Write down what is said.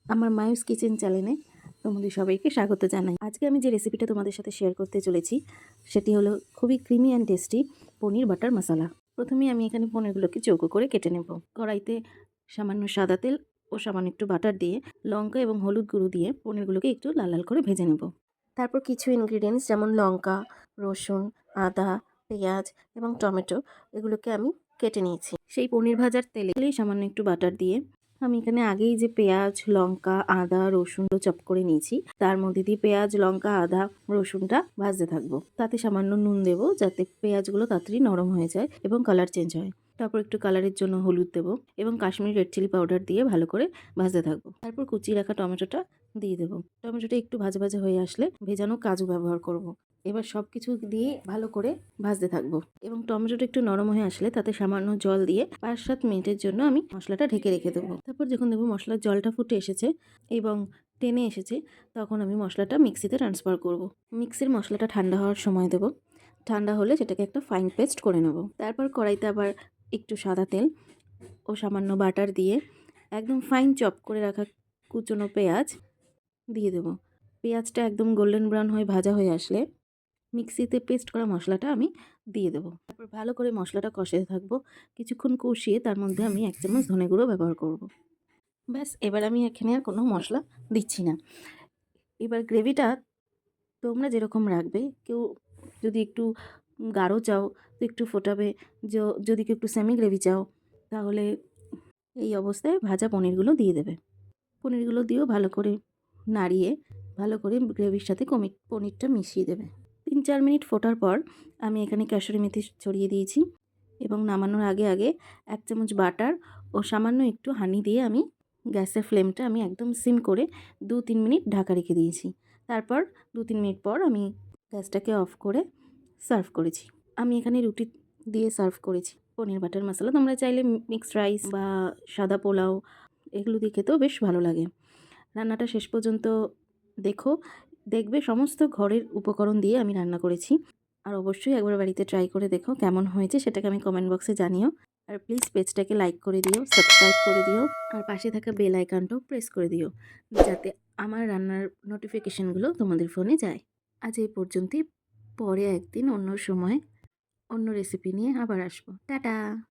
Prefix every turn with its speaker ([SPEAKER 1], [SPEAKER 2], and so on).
[SPEAKER 1] আমার মায়ুস কিচেন চ্যানেলে তোমাদের সবাইকে স্বাগত জানাই। আজকে আমি যে রেসিপিটা তোমাদের সাথে শেয়ার করতে চলেছি সেটি হলো খুবই creamy and tasty paneer butter masala. প্রথমেই আমি এখানে পনিরগুলোকে চৌকো করে কেটে নেব। কড়াইতে সামান্য সাদা তেল ও সামান্য একটু বাটার দিয়ে লঙ্কা এবং হলুদ গুঁড়ো দিয়ে পনিরগুলোকে একটু লাল লাল করে ভেজে নেব। তারপর কিছু ইনগ্রিডিয়েন্টস যেমন লঙ্কা, রসুন, আদা, পেঁয়াজ এবং টমেটো এগুলোকে আমি কেটে নিয়েছি। সেই পনির ভাজার তেলেই সামান্য একটু বাটার দিয়ে আমি এখানে আগেই যে পেঁয়াজ, লঙ্কা, আদা, রসুন চপ করে নিয়েছি তার মধ্যে দিয়ে পেঁয়াজ, লঙ্কা, আদা, রসুনটা ভাজতে থাকবো। তাতে সামান্য নুন দেবো যাতে পেঁয়াজগুলো তাড়াতাড়ি নরম হয়ে যায় এবং কালার চেঞ্জ হয়। তারপর একটু কালারের জন্য হলুদ দেবো এবং কাশ্মীরি রেড চিলি পাউডার দিয়ে ভালো করে ভাজতে থাকবো। তারপর কুচিয়ে রাখা টমেটোটা দিয়ে দেবো। টমেটোটা একটু ভাজা ভাজা হয়ে আসলে ভেজানো কাজু ব্যবহার করব। এবার সব কিছু দিয়ে ভালো করে ভাজতে থাকবো এবং টমেটোটা একটু নরম হয়ে আসলে তাতে সামান্য জল দিয়ে 5-7 মিনিটের জন্য আমি মশলাটা ঢেকে রেখে দেবো। তারপর যখন দেখবো মশলার জলটা ফুটে এসেছে এবং টেনে এসেছে তখন আমি মশলাটা মিক্সিতে ট্রান্সফার করব। মিক্সির মশলাটা ঠান্ডা হওয়ার সময় দেবো। ঠান্ডা হলে সেটাকে একটা ফাইন পেস্ট করে নেব। তারপর কড়াইতে আবার একটু সাদা তেল ও সামান্য বাটার দিয়ে একদম ফাইন চপ করে রাখা কুচনো পেঁয়াজ দিয়ে দেবো। পেঁয়াজটা একদম গোল্ডেন ব্রাউন হয়ে ভাজা হয়ে আসলে মিক্সিতে পেস্ট করা মশলাটা আমি দিয়ে দেবো। তারপর ভালো করে মশলাটা কষাতে থাকবো। কিছুক্ষণ কষিয়ে তার মধ্যে আমি 1 চামচ ধনে গুঁড়ো ব্যবহার করব। ব্যাস, এবার আমি এখানে আর কোনো মশলা দিচ্ছি না। এবার গ্রেভিটা তোমরা যেরকম রাখবে, কেউ যদি একটু গাঢ় চাও তো একটু ফোটাবে, যদি কেউ একটু সেমি গ্রেভি চাও তাহলে এই অবস্থায় ভাজা পনিরগুলো দিয়ে দেবে। পনিরগুলো দিয়েও ভালো করে নাড়িয়ে ভালো করে গ্রেভির সাথে পনিরটা মিশিয়ে দেবে। 3-4 মিনিট ফোটার পর আমি এখানে কাসুরি মেথি ছড়িয়ে দিয়েছি এবং নামানোর আগে 1 চামচ বাটার ও সামান্য একটু হানি দিয়ে আমি গ্যাসের ফ্লেমটা আমি একদম সিম করে 2-3 মিনিট ঢাকা রেখে দিয়েছি। তারপর 2-3 মিনিট পর আমি গ্যাসটাকে অফ করে সার্ভ করেছি। আমি এখানে রুটি দিয়ে সার্ভ করেছি পনির বাটার মশলা। তোমরা চাইলে মিক্সড রাইস বা সাদা পোলাও এগুলো দিয়ে খেতেও বেশ ভালো লাগে। রান্নাটা শেষ পর্যন্ত দেখবে সমস্ত ঘরের উপকরণ দিয়ে আমি রান্না করেছি। আর অবশ্যই একবার বাড়িতে ট্রাই করে দেখো কেমন হয়েছে সেটাকে আমি কমেন্ট বক্সে জানিও। আর প্লিজ পেজটাকে লাইক করে দিও, সাবস্ক্রাইব করে দিও আর পাশে থাকা বেল আইকনটাও প্রেস করে দিও যাতে আমার রান্নার নোটিফিকেশনগুলো তোমাদের ফোনে যায়। আজ এই পর্যন্তই। পরে একদিন অন্য সময় অন্য রেসিপি নিয়ে আবার আসবো। টাটা।